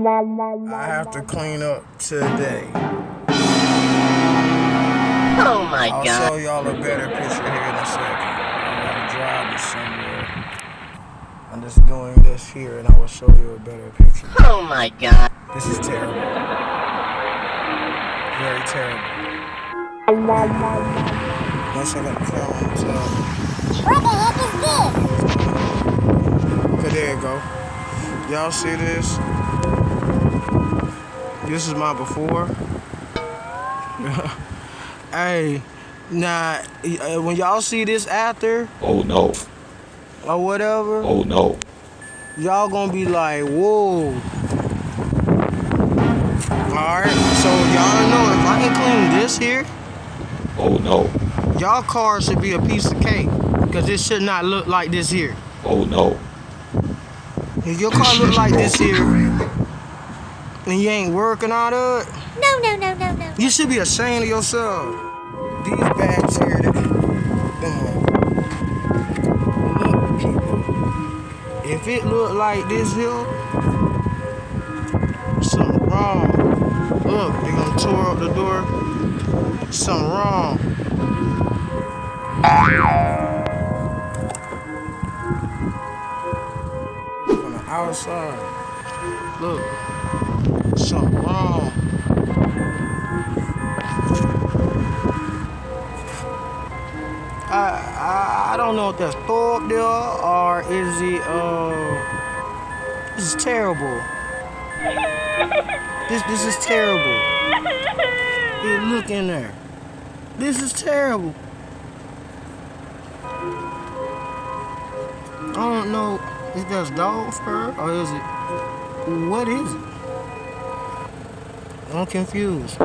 I have to clean up today. Oh my I'll God. show y'all a better picture here in a second. I gotta drive this somewhere. I'm just doing this here and I will show you a better picture. Oh my God. This is terrible. Very terrible. Once I got the camera on the top. What the heck is this? Okay, there you go. Y'all see this? This is my before. Hey, now when y'all see this after, Oh no. or whatever, Oh no. y'all gonna be like, whoa. Alright, so y'all know if I can clean this here, Oh no. y'all car should be a piece of cake. Because it should not look like this here. Oh no. If your car look like this here, and you ain't working out of it, No. you should be ashamed of yourself. These bags here, look, people. If it look like this here, something wrong. Look, they gonna tore up the door. Something wrong. On the outside, look, something wrong. I don't know if that's tore up there or is it this is terrible. This is terrible. Hey, look in there. This is terrible. I don't know if that's dog fur or is it, what is it? I'm confused.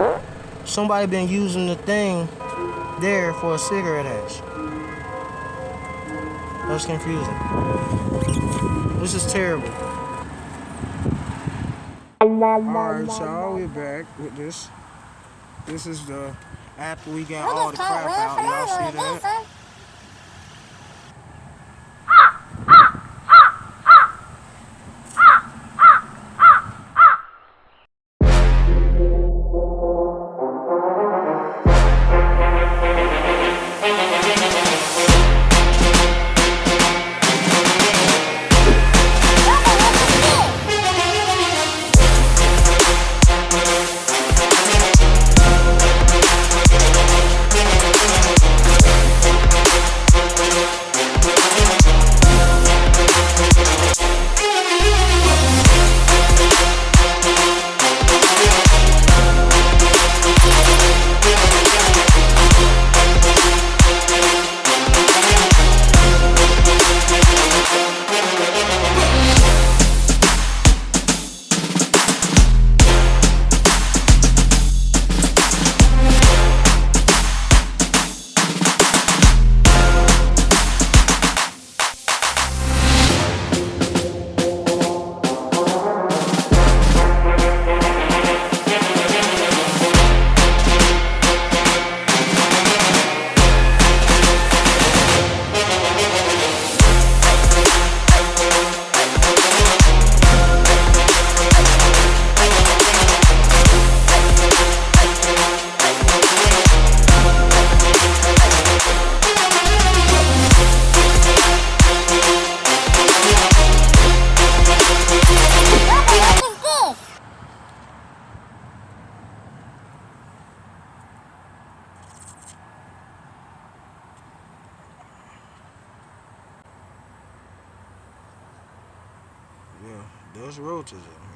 Somebody been using the thing there for a cigarette ash. That's confusing. This is terrible. Alright, y'all, we're back with this. This is the, after we got all the crap out, y'all see that? Yeah, there's roaches in.